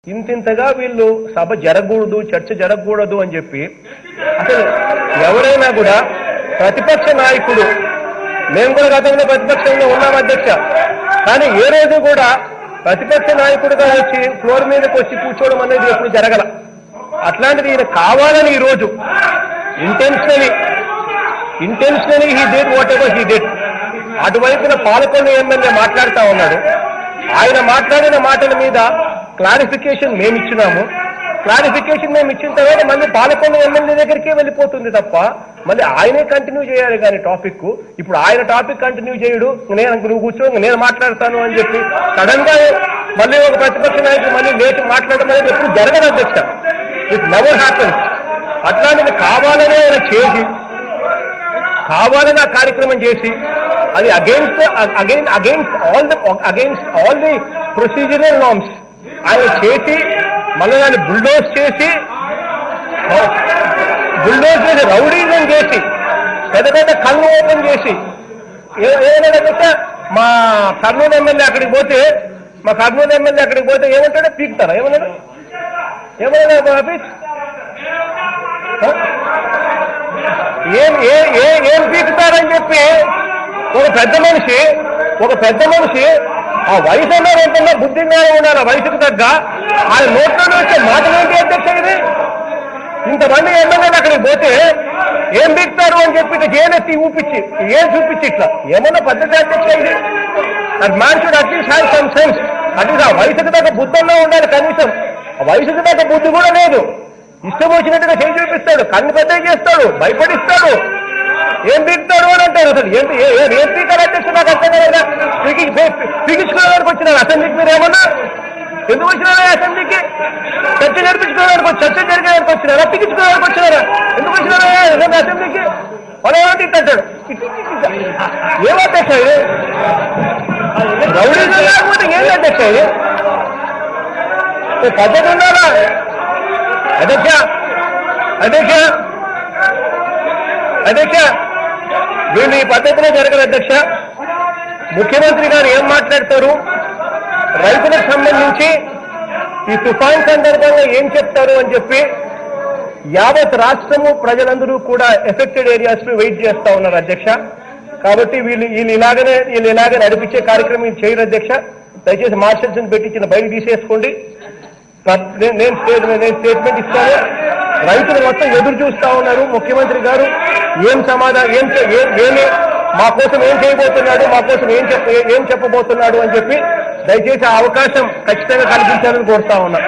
ఇంతింతగా వీళ్ళు సభ జరగకూడదు, చర్చ జరగకూడదు అని చెప్పి అసలు ఎవరైనా కూడా ప్రతిపక్ష నాయకుడు, మేము కూడా గతంలో ప్రతిపక్షంలో ఉన్నాం అధ్యక్ష, కానీ ఏ రోజు కూడా ప్రతిపక్ష నాయకుడిగా వచ్చి ఫ్లోర్ మీదకి వచ్చి కూర్చోవడం అనేది ఎప్పుడు జరగల. అట్లాంటిది ఈయన కావాలని ఈరోజు intentionally he did whatever he did. అటువైపున పాలకొల్లు ఎమ్మెల్యే మాట్లాడుతూ ఉన్నాడు. ఆయన మాట్లాడిన మాటల మీద క్లారిఫికేషన్ మేము ఇచ్చినాము. క్లారిఫికేషన్ మేము ఇచ్చిన తర్వాత మళ్ళీ పాలకొల్లు ఎమ్మెల్యే దగ్గరికే వెళ్ళిపోతుంది తప్ప మళ్ళీ ఆయనే కంటిన్యూ చేయాలి కానీ టాపిక్. ఇప్పుడు ఆయన టాపిక్ కంటిన్యూ చేయడు, నువ్వు కూర్చో నేను మాట్లాడతాను అని చెప్పి సడన్ గా మళ్ళీ ఒక ప్రతిపక్ష నాయకుడు మళ్ళీ లేచి మాట్లాడడం అనేది ఎప్పుడు జరగదు అధ్యక్ష. It never happens. అట్లాంటిది కావాలనే ఆయన చేసి, కావాలని ఆ కార్యక్రమం చేసి అది against all the procedural norms ఆయన చేసి మళ్ళీ దాన్ని బుల్డోజ్ చేసి రౌడీజం చేసి పెద్ద పెద్ద కళ్ళు ఓపెన్ చేసి ఏమైనా మా కర్నూలు ఎమ్మెల్యే అక్కడికి పోతే ఏమంటాడో పీకుతారా? ఏమన్నా ఆఫీస్ ఏం పీకుతారని చెప్పి ఒక పెద్ద మనిషి ఆ వయసు అన్నారు ఎంతన్నా బుద్ధి జ్ఞానం ఉన్నారు. ఆ వయసుకు తగ్గ ఆయన నోట్లోనే వచ్చే మాటలు ఏంటి అధ్యక్ష? ఇది ఇంతమంది ఎమ్మెల్యేలు అక్కడికి పోతే ఏం పీకుతారు అని చెప్పి ఏనెత్తి ఊపించి ఏం చూపించి ఇట్లా ఏమన్నా పద్ధతి అధ్యక్ష ఇది? That man should at least have some sense. At least ఆ వయసుకు తగ్గ బుద్ధన్నా ఉండాలి కనీసం. ఆ వయసుకు తగ్గ బుద్ధి కూడా లేదు. ఇష్టం వచ్చినట్టుగా చేయి చూపిస్తాడు, కన్ను పెద్దగా చేస్తాడు, భయపడిస్తాడు. ఏం పీకుతాడు అని అంటారు. అసలు ఏం పీకారు అధ్యక్ష? నాకు అర్థం కదా. పీకించుకోవడానికి వచ్చినారు అసెంబ్లీకి. మీరు ఏమన్నా ఎందుకు వచ్చినారా అసెంబ్లీకి? చర్చ జరిగేదానికి వచ్చినారా? పీకించుకోవడానికి వచ్చినారా? ఎందుకు వచ్చినారా అసెంబ్లీకి? వాళ్ళు ఏమంటే ఇట్టాడు. ఏం అధ్యక్ష ఇది? రౌడీ లేకపోతే ఏం అధ్యక్ష ఇది? పద్ధతి ఉండాలా అధ్యక్ష? వీళ్ళు ఈ పద్ధతిలో జరగదు అధ్యక్ష. ముఖ్యమంత్రి గారు ఏం మాట్లాడతారు, రైతులకు సంబంధించి ఈ తుఫాన్ సందర్భంగా ఏం చెప్తారు అని చెప్పి యావత్ రాష్ట్రము ప్రజలందరూ కూడా ఎఫెక్టెడ్ ఏరియాస్ లో వెయిట్ చేస్తా ఉన్నారు అధ్యక్ష. కాబట్టి వీళ్ళు ఇలాగనే నడిపించే కార్యక్రమం చేయరు అధ్యక్ష. దయచేసి మార్షల్స్ పెట్టించిన బయట తీసేసుకోండి. నేను స్టేట్మెంట్ ఇస్తాను. రైతులు మొత్తం ఎదురు చూస్తా ఉన్నారు. ముఖ్యమంత్రి గారు ఏం సమాధానం ఏమి మా కోసం ఏం చేయబోతున్నాడు, మా కోసం ఏం చెప్పబోతున్నాడు అని చెప్పి దయచేసి ఆ అవకాశం ఖచ్చితంగా కల్పించాలని కోరుతా ఉన్నా.